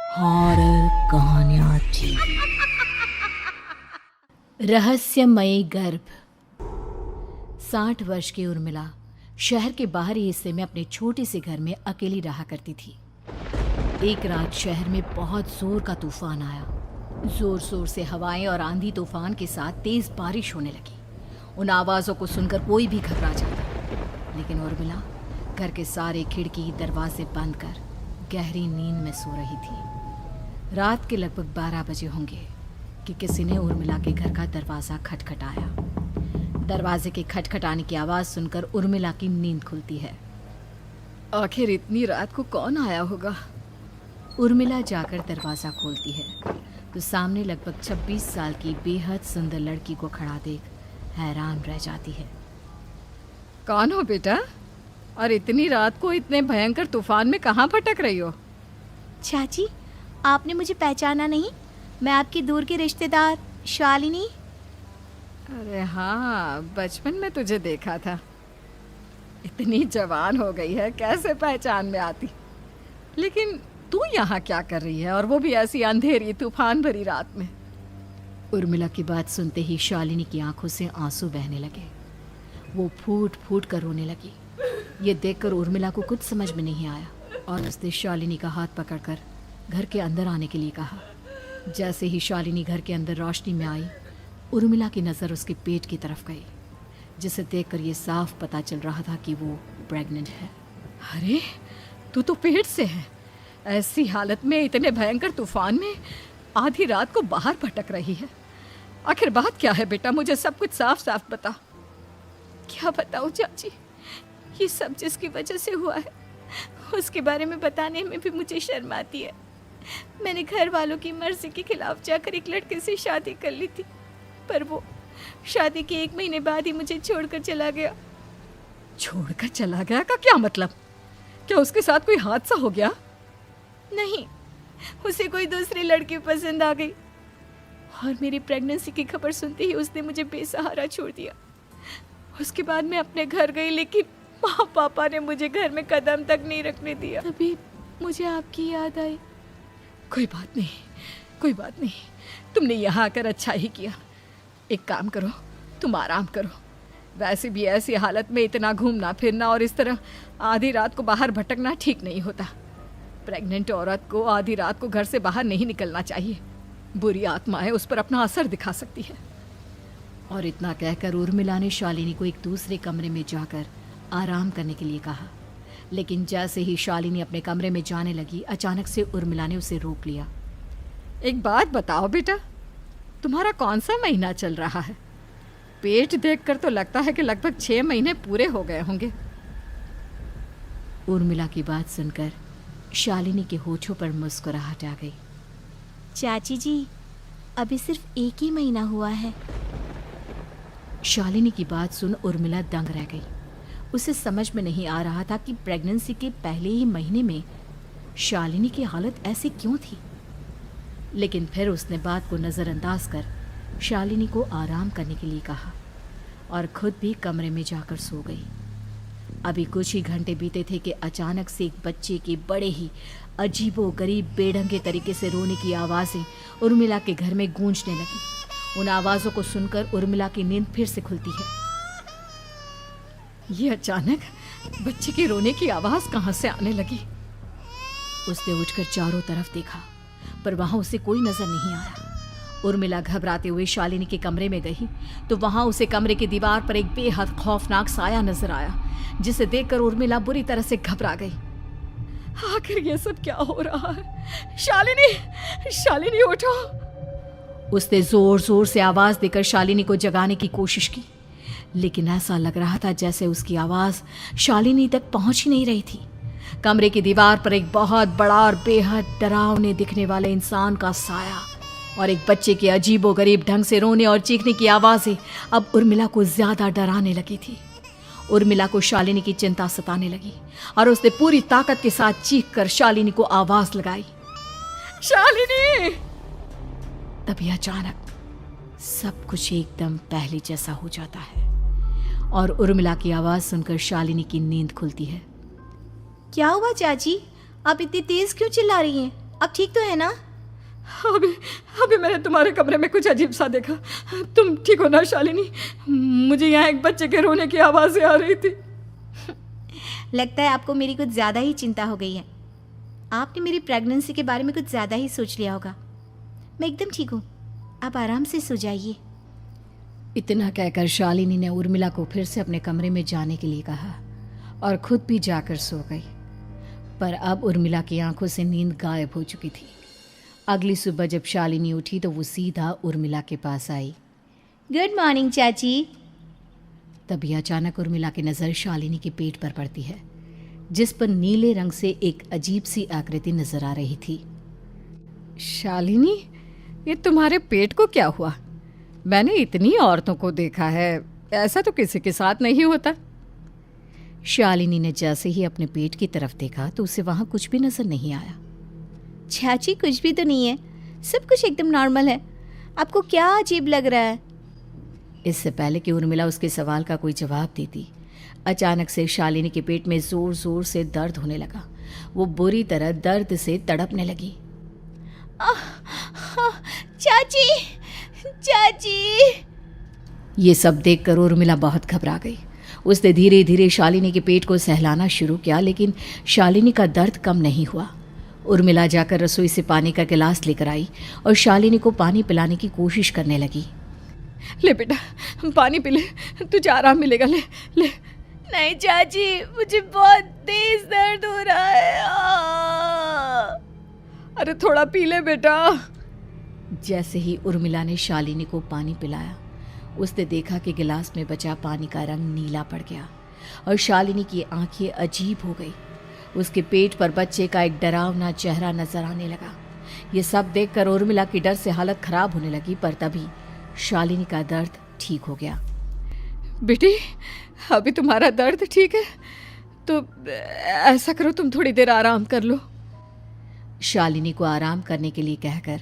Horror कहानियाँ थी। रहस्यमयी गर्भ। 60 वर्ष की उर्मिला शहर के बाहरी हिस्से में अपने छोटे से घर में अकेली रहा करती थी। एक रात शहर में बहुत जोर का तूफान आया। जोर जोर से हवाएं और आंधी तूफान के साथ तेज बारिश होने लगी। उन आवाज़ों को सुनकर कोई भी घबरा जाता, लेकिन उर्मिला घर के सारे खिड़की दरवाजे बंद कर गहरी नींद में सो रही थी। रात के लगभग 12 बजे होंगे कि किसी ने उर्मिला के घर का दरवाज़ा खटखटाया। दरवाजे के खटखटाने की आवाज़ सुनकर उर्मिला की नींद खुलती है। आखिर इतनी रात को कौन आया होगा? उर्मिला जाकर दरवाज़ा खोलती है तो सामने लगभग 26 साल की बेहद सुंदर लड़की को खड़ा देख हैरान रह जाती है। कौन हो बेटा, और इतनी रात को इतने भयंकर तूफान में कहाँ भटक रही हो? चाची, आपने मुझे पहचाना नहीं? मैं आपकी दूर की रिश्तेदार शालिनी। अरे हाँ, बचपन में तुझे देखा था। इतनी जवान हो गई है, कैसे पहचान में आती। लेकिन तू यहाँ क्या कर रही है, और वो भी ऐसी अंधेरी तूफान भरी रात में? उर्मिला की बात सुनते ही शालिनी की आंखों से आंसू बहने लगे। वो फूट फूट कर रोने लगी। ये देखकर उर्मिला को कुछ समझ में नहीं आया और उसने शालिनी का हाथ पकड़कर घर के अंदर आने के लिए कहा। जैसे ही शालिनी घर के अंदर रोशनी में आई, उर्मिला की नज़र उसके पेट की तरफ गई, जिसे देखकर ये साफ पता चल रहा था कि वो प्रेग्नेंट है। अरे, तू तो पेट से है। ऐसी हालत में इतने भयंकर तूफान में आधी रात को बाहर भटक रही है। आखिर बात क्या है बेटा, मुझे सब कुछ साफ साफ बता। क्या बताऊं चाची, ये सब जिसकी वजह से हुआ है उसके बारे में बताने में भी मुझे शर्म आती है। मैंने घर वालों की मर्जी के खिलाफ जाकर एक लड़के से शादी कर ली थी, पर वो शादी के 1 महीने बाद ही मुझे छोड़कर चला गया। छोड़कर चला गया का क्या मतलब? क्या उसके साथ कोई हादसा हो गया? नहीं, उसे कोई दूसरी लड़की पसंद आ गई और मेरी प्रेगनेंसी की खबर सुनते ही उसने मुझे बेसहारा छोड़ दिया। उसके बाद मैं अपने घर गई, लेकिन माँ पापा ने मुझे घर में कदम तक नहीं रखने दिया। तभी मुझे आपकी याद आई। कोई बात नहीं, कोई बात नहीं। तुमने यहाँ आकर अच्छा ही किया। एक काम करो, तुम आराम करो। वैसे भी ऐसी हालत में इतना घूमना फिरना और इस तरह आधी रात को बाहर भटकना ठीक नहीं होता। प्रेग्नेंट औरत को आधी रात को घर से बाहर नहीं निकलना चाहिए। बुरी आत्माएं उस पर अपना असर दिखा सकती है। और इतना कहकर उर्मिला ने शालिनी को एक दूसरे कमरे में जाकर आराम करने के लिए कहा। लेकिन जैसे ही शालिनी अपने कमरे में जाने लगी, अचानक से उर्मिला ने उसे रोक लिया। एक बात बताओ बेटा, तुम्हारा कौन सा महीना चल रहा है? पेट देखकर तो लगता है कि लगभग 6 महीने पूरे हो गए होंगे। उर्मिला की बात सुनकर शालिनी के होठों पर मुस्कुराहट आ गई। चाची जी, अभी सिर्फ 1 ही महीना हुआ है। शालिनी की बात सुन उर्मिला दंग रह गई। उसे समझ में नहीं आ रहा था कि प्रेगनेंसी के पहले ही महीने में शालिनी की हालत ऐसी क्यों थी। लेकिन फिर उसने बात को नज़रअंदाज कर शालिनी को आराम करने के लिए कहा और खुद भी कमरे में जाकर सो गई। अभी कुछ ही घंटे बीते थे कि अचानक से एक बच्चे के बड़े ही अजीबोगरीब बेढंगे तरीके से रोने की आवाज़ें उर्मिला के घर में गूंजने लगी। उन आवाज़ों को सुनकर उर्मिला की नींद फिर से खुलती है। ये अचानक बच्चे के रोने की आवाज़ कहाँ से आने लगी? उसने उठकर चारों तरफ देखा, पर वहाँ उसे कोई नज़र नहीं आया। उर्मिला घबराते हुए शालिनी के कमरे में गई तो वहाँ उसे कमरे की दीवार पर एक बेहद खौफनाक साया नजर आया, जिसे देखकर उर्मिला बुरी तरह से घबरा गई। आखिर ये सब क्या हो रहा है? शालिनी, शालिनी उठो! उसने जोर जोर से आवाज देकर शालिनी को जगाने की कोशिश की, लेकिन ऐसा लग रहा था जैसे उसकी आवाज शालिनी तक पहुंच ही नहीं रही थी। कमरे की दीवार पर एक बहुत बड़ा और बेहद डरावने दिखने वाले इंसान का साया और एक बच्चे के अजीबोगरीब ढंग से रोने और चीखने की आवाजें अब उर्मिला को ज्यादा डराने लगी थी। उर्मिला को शालिनी की चिंता सताने लगी और उसने पूरी ताकत के साथ चीख कर शालिनी को आवाज लगाई, शालिनी! तभी अचानक सब कुछ एकदम पहले जैसा हो जाता है और उर्मिला की आवाज सुनकर शालिनी की नींद खुलती है। क्या हुआ चाची, आप इतनी तेज क्यों चिल्ला रही हैं? अब ठीक तो है ना? अभी अभी मैंने तुम्हारे कमरे में कुछ अजीब सा देखा। तुम ठीक हो ना शालिनी? मुझे यहाँ एक बच्चे के रोने की आवाज़ें आ रही थी। लगता है आपको मेरी कुछ ज़्यादा ही चिंता हो गई है। आपने मेरी प्रेगनेंसी के बारे में कुछ ज़्यादा ही सोच लिया होगा। मैं एकदम ठीक हूँ, आप आराम से सो जाइए। इतना कहकर शालिनी ने उर्मिला को फिर से अपने कमरे में जाने के लिए कहा और खुद भी जाकर सो गई। पर अब उर्मिला की आंखों से नींद गायब हो चुकी थी। अगली सुबह जब शालिनी उठी तो वो सीधा उर्मिला के पास आई। गुड मॉर्निंग चाची। तभी अचानक उर्मिला की नज़र शालिनी के पेट पर पड़ती है, जिस पर नीले रंग से एक अजीब सी आकृति नजर आ रही थी। शालिनी, ये तुम्हारे पेट को क्या हुआ? मैंने इतनी औरतों को देखा है, ऐसा तो किसी के साथ नहीं होता। शालिनी ने जैसे ही अपने पेट की तरफ देखा तो उसे वहां कुछ भी नजर नहीं आया। चाची कुछ भी तो नहीं है, सब कुछ एकदम नॉर्मल है। आपको क्या अजीब लग रहा है? इससे पहले कि उर्मिला उसके सवाल का कोई जवाब देती, अचानक से शालिनी के पेट में जोर जोर से दर्द होने लगा। वो बुरी तरह दर्द से तड़पने लगी। चाची, चाची। ये सब देखकर उर्मिला बहुत घबरा गई। उसने धीरे धीरे शालिनी के पेट को सहलाना शुरू किया, लेकिन शालिनी का दर्द कम नहीं हुआ। उर्मिला जाकर रसोई से पानी का गिलास लेकर आई और शालिनी को पानी पिलाने की कोशिश करने लगी। ले बेटा, पानी पी ले, तुझे आराम मिलेगा। ले ले। नहीं चाची, मुझे बहुत तेज दर्द हो रहा है। अरे थोड़ा पी ले बेटा। जैसे ही उर्मिला ने शालिनी को पानी पिलाया, उसने देखा कि गिलास में बचा पानी का रंग नीला पड़ गया और शालिनी की आंखें अजीब हो गई। उसके पेट पर बच्चे का एक डरावना चेहरा नजर आने लगा। ये सब देखकर उर्मिला की डर से हालत खराब होने लगी, पर तभी शालिनी का दर्द ठीक हो गया। बेटी, अभी तुम्हारा दर्द ठीक है तो ऐसा करो, तुम थोड़ी देर आराम कर लो। शालिनी को आराम करने के लिए कहकर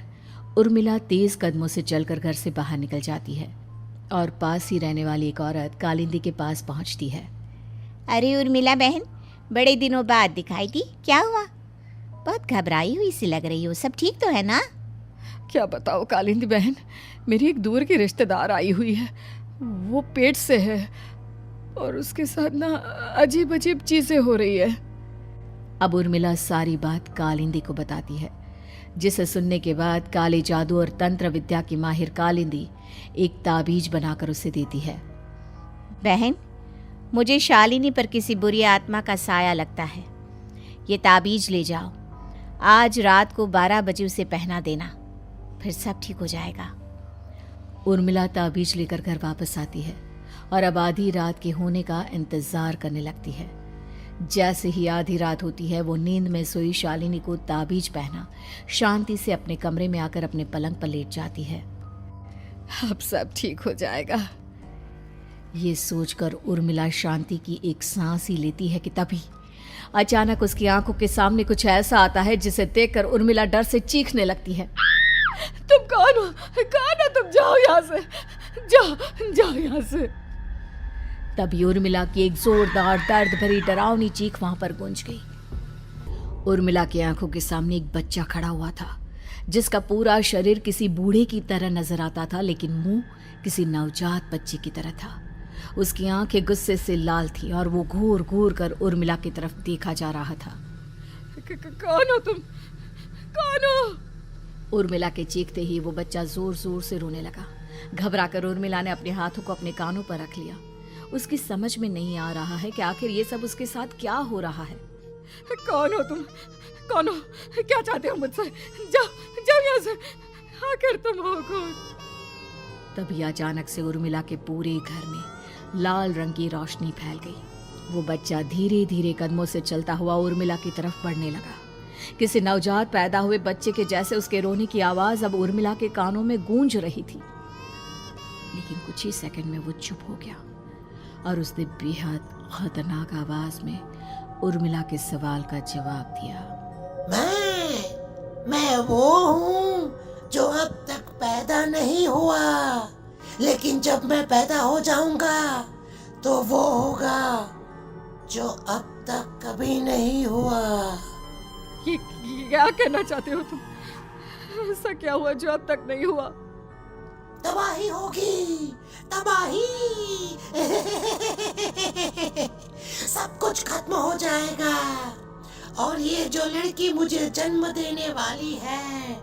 उर्मिला तेज कदमों से चलकर घर से बाहर निकल जाती है और पास ही रहने वाली एक औरत कालिंदी के पास पहुंचती है। अरे उर्मिला बहन, बड़े दिनों बाद दिखाई दी, क्या हुआ? बहुत घबराई हुई सी लग रही हो, सब ठीक तो है ना? क्या बताओ कालिंदी बहन, मेरी एक दूर की रिश्तेदार आई हुई है। वो पेट से है और उसके साथ ना अजीब अजीब चीजें हो रही है। अब उर्मिला सारी बात कालिंदी को बताती है, जिसे सुनने के बाद काले जादू और तंत्र विद्या की माहिर कालिंदी एक ताबीज बनाकर उसे देती है। बहन, मुझे शालिनी पर किसी बुरी आत्मा का साया लगता है। ये ताबीज ले जाओ, आज रात को 12 बजे उसे पहना देना, फिर सब ठीक हो जाएगा। उर्मिला ताबीज लेकर घर वापस आती है और अब आधी रात के होने का इंतजार करने लगती है। जैसे ही आधी रात होती है, वो नींद में सोई शालिनी को ताबीज पहना शांति से अपने कमरे में आकर अपने पलंग पर लेट जाती है। अब सब ठीक हो जाएगा, ये सोचकर उर्मिला शांति की एक सांस ही लेती है कि तभी अचानक उसकी आंखों के सामने कुछ ऐसा आता है जिसे देखकर उर्मिला डर से चीखने लगती है। तुम कौन हो? कौन हो तुम? जाओ यहाँ से, जाओ जाओ यहाँ से। तभी उर्मिला की एक जोरदार दर्द भरी डरावनी चीख वहां पर गूंज गई। उर्मिला की आंखों के सामने एक बच्चा खड़ा हुआ था, जिसका पूरा शरीर किसी बूढ़े की तरह नजर आता था, लेकिन मुंह किसी नवजात बच्चे की तरह था। उसकी आंखें गुस्से से लाल थी और वो घूर घूर कर उर्मिला की तरफ देखा जा रहा था। कौन हो तुम? कौन हो? उर्मिला के चीखते ही वो बच्चा जोर जोर से रोने लगा। घबराकर उर्मिला ने अपने हाथों को अपने कानों पर रख लिया। उसकी समझ में नहीं आ रहा है कि आखिर ये सब उसके साथ क्या हो रहा है। कौन हो तुम? कौन हो? क्या चाहते हो मुझसे? जाओ जाओ यहाँ से, आखिर तुम हो कौन? तभी अचानक से उर्मिला के पूरे घर में लाल रंग की रोशनी फैल गई। वो बच्चा धीरे धीरे कदमों से चलता हुआ उर्मिला की तरफ बढ़ने लगा। किसी नवजात पैदा हुए बच्चे के जैसे उसके रोने की आवाज अब उर्मिला के कानों में गूंज रही थी। लेकिन कुछ ही सेकंड में वो चुप हो गया और उसने बेहद खतरनाक आवाज में उर्मिला के सवाल का जवाब दिया। मैं वो हूँ जो अब तक पैदा नहीं हुआ, लेकिन जब मैं पैदा हो जाऊंगा तो वो होगा जो अब तक कभी नहीं हुआ। क्या कहना चाहते हो तुम? ऐसा क्या हुआ जो अब तक नहीं हुआ? तबाही होगी, तबाही। सब कुछ खत्म हो जाएगा और ये जो लड़की मुझे जन्म देने वाली है,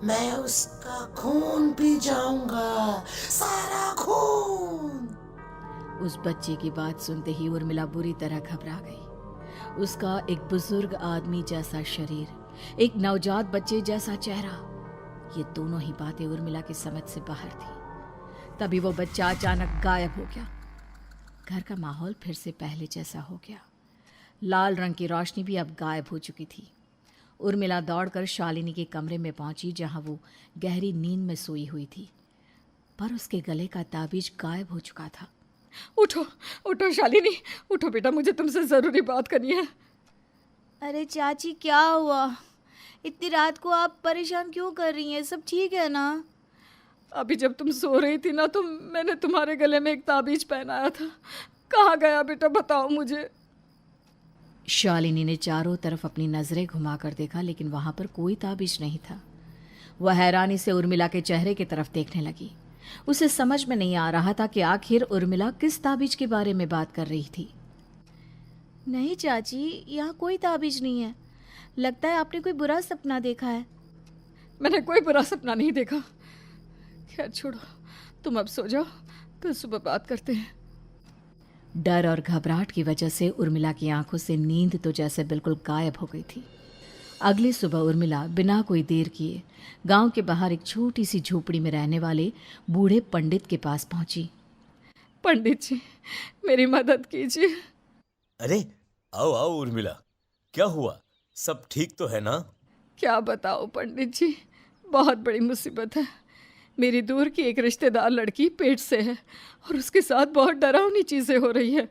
मैं उसका खून पी जाऊंगा, सारा खून। उस बच्चे की बात सुनते ही उर्मिला बुरी तरह घबरा गई। उसका एक बुजुर्ग आदमी जैसा शरीर, एक नवजात बच्चे जैसा चेहरा, ये दोनों ही बातें उर्मिला की समझ से बाहर थी। तभी वो बच्चा अचानक गायब हो गया। घर का माहौल फिर से पहले जैसा हो गया। लाल रंग की रोशनी भी अब गायब हो चुकी थी। उर्मिला दौड़कर शालिनी के कमरे में पहुंची, जहां वो गहरी नींद में सोई हुई थी, पर उसके गले का ताबीज गायब हो चुका था। उठो उठो शालिनी, उठो बेटा, मुझे तुमसे ज़रूरी बात करनी है। अरे चाची क्या हुआ? इतनी रात को आप परेशान क्यों कर रही हैं? सब ठीक है ना? अभी जब तुम सो रही थी ना, तो मैंने तुम्हारे गले में एक ताबीज पहनाया था। कहाँ गया बेटा, बताओ मुझे। शालिनी ने चारों तरफ अपनी नजरें घुमाकर देखा, लेकिन वहां पर कोई ताबीज नहीं था। वह हैरानी से उर्मिला के चेहरे की तरफ देखने लगी। उसे समझ में नहीं आ रहा था कि आखिर उर्मिला किस ताबीज के बारे में बात कर रही थी। नहीं चाची, यहाँ कोई ताबीज नहीं है। लगता है आपने कोई बुरा सपना देखा है। मैंने कोई बुरा सपना नहीं देखा। खैर छोड़ो, तुम अब सो जाओ, कल सुबह बात करते हैं। डर और घबराहट की वजह से उर्मिला की आंखों से नींद तो जैसे बिल्कुल गायब हो गई थी। अगली सुबह उर्मिला बिना कोई देर किए गांव के बाहर एक छोटी सी झोपड़ी में रहने वाले बूढ़े पंडित के पास पहुंची। पंडित जी, मेरी मदद कीजिए। अरे आओ आओ उर्मिला, क्या हुआ? सब ठीक तो है ना? क्या बताओ पंडित जी, बहुत बड़ी मुसीबत है। मेरी दूर की एक रिश्तेदार लड़की पेट से है और उसके साथ बहुत डरावनी चीज़ें हो रही है।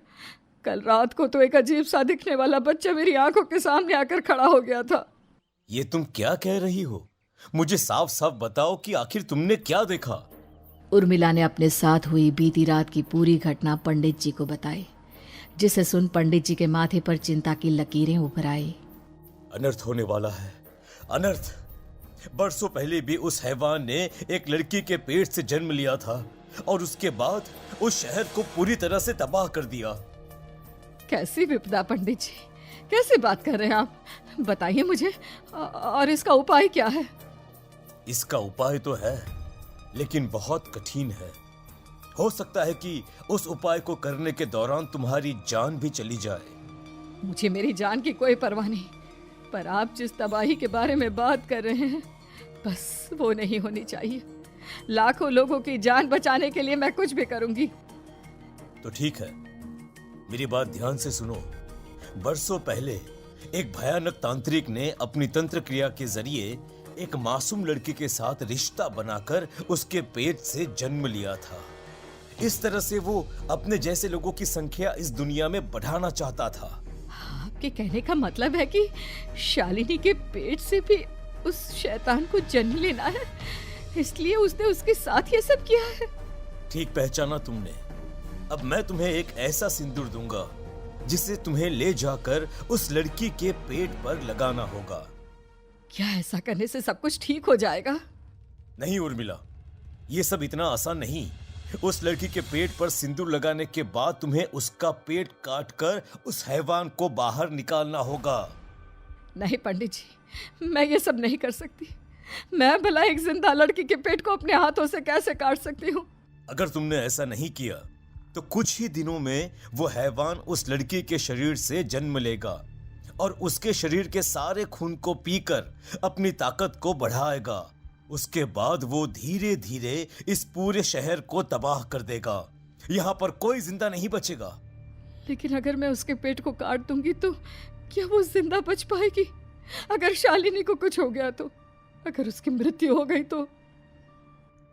कल रात को तो एक अजीब सा दिखने वाला बच्चा मेरी आंखों के सामने आकर खड़ा हो गया था। ये तुम क्या कह रही हो? मुझे साफ साफ बताओ कि आखिर तुमने क्या देखा? उर्मिला ने अपने साथ हुई बीती रात की पूरी घटना पंडित जी को बताई, जिसे सुन पंडित जी के माथे पर चिंता की लकीरें उभर आई। अनर्थ होने वाला है, अनर्थ। बरसों पहले भी उस हैवान ने एक लड़की के पेट से जन्म लिया था और उसके बाद उस शहर को पूरी तरह से तबाह कर दिया। कैसी विपदा पंडित जी, कैसे बात कर रहे हैं आप? बताइए मुझे, और इसका उपाय क्या है? इसका उपाय तो है, लेकिन बहुत कठिन है। हो सकता है कि उस उपाय को करने के दौरान तुम्हारी जान भी चली जाए। मुझे मेरी जान की कोई परवाह नहीं, पर आप जिस तबाही के बारे में बात कर रहे हैं, बस वो नहीं होनी चाहिए। लाखों लोगों की जान बचाने के लिए मैं कुछ भी करूंगी। तो ठीक है, मेरी बात ध्यान से सुनो। बरसों पहले एक भयानक तांत्रिक ने अपनी तंत्र क्रिया के जरिए एक मासूम लड़की के साथ रिश्ता बनाकर उसके पेट से जन्म लिया था। इस तरह से वो अपने जैसे लोगों की संख्या इस दुनिया में बढ़ाना चाहता था। आपके कहने का मतलब है कि शालिनी के पेट से भी उस शैतान को जन्म लेना है, इसलिए उसने उसके साथ ये सब किया है। ठीक पहचाना तुमने। अब मैं तुम्हें एक ऐसा सिंदूर दूंगा जिसे तुम्हें ले जाकर उस लड़की के पेट पर लगाना होगा। क्या ऐसा करने से सब कुछ ठीक हो जाएगा? नहीं उर्मिला, ये सब इतना आसान नहीं। उस लड़की के पेट पर सिंदूर लगाने के बाद तुम्हें उसका पेट काटकर उस हैवान को बाहर निकालना होगा। नहीं पंडित जी, मैं ये सब नहीं कर सकती। मैं भला एक जिंदा लड़की के पेट को अपने हाथों से कैसे काट सकती हूँ? अगर तुमने ऐसा नहीं किया तो कुछ ही दिनों में वो हैवान उस लड़की के शरीर से जन्म लेगा और उसके शरीर के सारे खून को पीकर अपनी ताकत को बढ़ाएगा। उसके बाद वो धीरे धीरे इस पूरे शहर को तबाह कर देगा। यहाँ पर कोई जिंदा नहीं बचेगा। लेकिन अगर मैं उसके पेट को काट दूंगी तो क्या वो जिंदा बच पाएगी? अगर शालिनी को कुछ हो गया तो, अगर उसकी मृत्यु हो गई तो?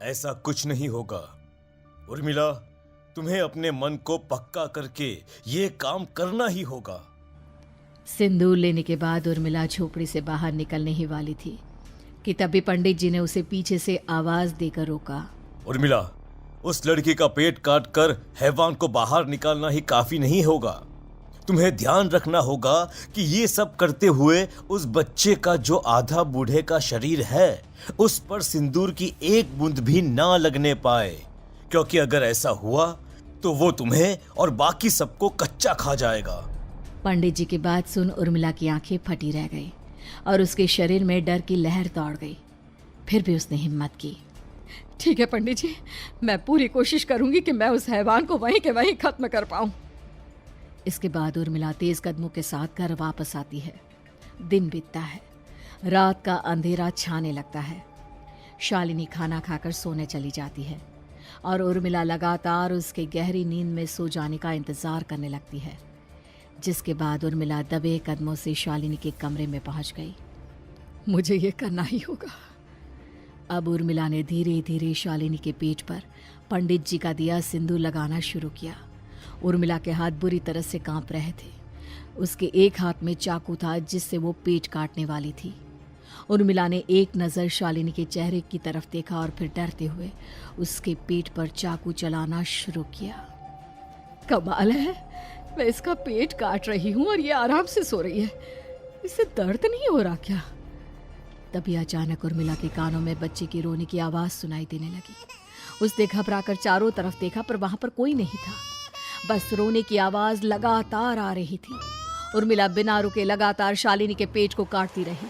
ऐसा कुछ नहीं होगा उर्मिला, तुम्हें अपने मन को पक्का करके ये काम करना ही होगा। सिंदूर लेने के बाद उर्मिला झोपड़ी से बाहर निकलने ही वाली थी कि तभी पंडित जी ने उसे पीछे से आवाज देकर रोका। उर्मिला, उस लड़की का पेट काटकर हैवान को बाहर निकालना ही काफी नहीं होगा। तुम्हें ध्यान रखना होगा कि ये सब करते हुए उस बच्चे का जो आधा बूढ़े का शरीर है उस पर सिंदूर की एक बूंद भी ना लगने पाए, क्योंकि अगर ऐसा हुआ तो वो तुम्हें और बाकी सबको कच्चा खा जाएगा। पंडित जी की बात सुन उर्मिला की आंखें फटी रह गई और उसके शरीर में डर की लहर दौड़ गई। फिर भी उसने हिम्मत की। ठीक है पंडित जी, मैं पूरी कोशिश करूंगी कि मैं उस हैवान को वहीं के वहीं खत्म कर पाऊं। इसके बाद उर्मिला तेज कदमों के साथ घर वापस आती है। दिन बीतता है, रात का अंधेरा छाने लगता है। शालिनी खाना खाकर सोने चली जाती है और उर्मिला लगातार उसके गहरी नींद में सो जाने का इंतजार करने लगती है, जिसके बाद उर्मिला दबे कदमों से शालिनी के कमरे में पहुंच गई। मुझे ये करना ही होगा। अब उर्मिला ने धीरे धीरे शालिनी के पेट पर पंडित जी का दिया सिंदूर लगाना शुरू किया। उर्मिला के हाथ बुरी तरह से कांप रहे थे। उसके एक हाथ में चाकू था जिससे वो पेट काटने वाली थी। उर्मिला ने एक नज़र शालिनी के चेहरे की तरफ देखा और फिर डरते हुए उसके पेट पर चाकू चलाना शुरू किया। कमाल है, मैं इसका पेट काट रही हूँ और ये आराम से सो रही है। इसे दर्द नहीं हो रहा क्या? तभी अचानक उर्मिला के कानों में बच्चे की रोने की आवाज़ सुनाई देने लगी। उसने घबराकर चारों तरफ देखा पर वहां पर कोई नहीं था। बस रोने की आवाज़ लगातार आ रही थी। उर्मिला बिना रुके लगातार शालिनी के पेट को काटती रही।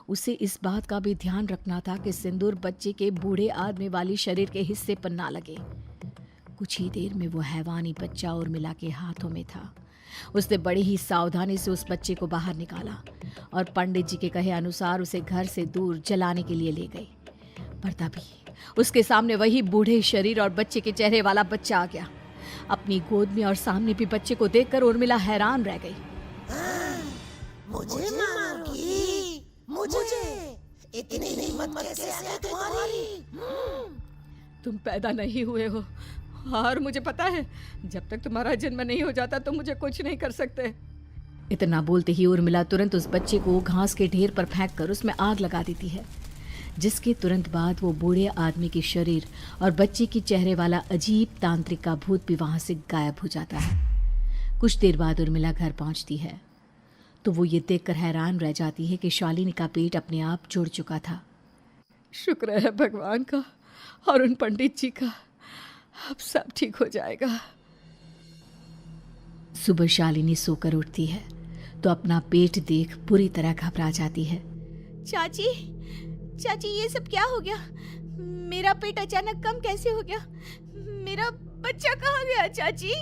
उसे इस बात का भी ध्यान रखना था कि सिंदूर बच्चे के बूढ़े आदमी वाली शरीर के हिस्से पर ना लगे। कुछ ही देर में वो हैवानी बच्चा उर्मिला के हाथों में था। उसने बड़ी ही सावधानी से उस बच्चे को बाहर निकाला और पंडित जी के कहे अनुसार उसे घर से दूर जलाने के लिए ले गई। पर तभी उसके सामने वही बूढ़े शरीर और बच्चे के चेहरे वाला बच्चा आ गया। अपनी गोद में और सामने भी बच्चे को देखकर उर्मिला हैरान रह गई। मुझे मारोगी? मुझे इतनी हिम्मत कैसे आ गई तुम्हारी? तुम पैदा नहीं हुए हो और मुझे पता है जब तक तुम्हारा जन्म नहीं हो जाता तो मुझे कुछ नहीं कर सकते। इतना बोलते ही उर्मिला तुरंत उस बच्चे को घास के ढेर पर फेंककर उसमें आग लगा देती है, जिसके तुरंत बाद वो बूढ़े आदमी के शरीर और बच्चे के चेहरे वाला अजीब तांत्रिक का भूत भी वहां से गायब हो जाता है। कुछ देर बाद उर्मिला घर पहुंचती है तो वो ये देखकर हैरान रह जाती है कि शालिनी का पेट अपने आप जुड़ चुका था। शुक्र है भगवान का और उन पंडित जी का, अब सब ठीक हो जाएगा। सुबह शालिनी सोकर उठती है तो अपना पेट देख पूरी तरह घबरा जाती है। चाची, चाची ये सब क्या हो गया? मेरा पेट अचानक कम कैसे हो गया? मेरा बच्चा कहाँ गया चाची?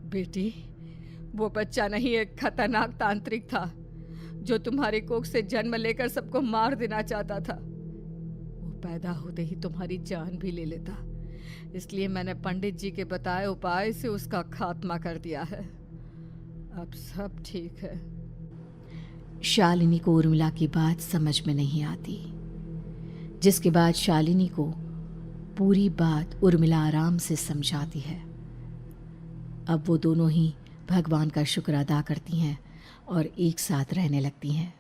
बेटी, वो बच्चा नहीं, एक खतरनाक तांत्रिक था जो तुम्हारी कोख से जन्म लेकर सबको मार देना चाहता था। वो पैदा होते ही तुम्हारी जान भी ले लेता, इसलिए मैंने पंडित जी के बताए उपाय से उसका खात्मा कर दिया है। अब सब ठीक है। शालिनी को उर्मिला की बात समझ में नहीं आती, जिसके बाद शालिनी को पूरी बात उर्मिला आराम से समझाती है। अब वो दोनों ही भगवान का शुक्र अदा करती हैं और एक साथ रहने लगती हैं।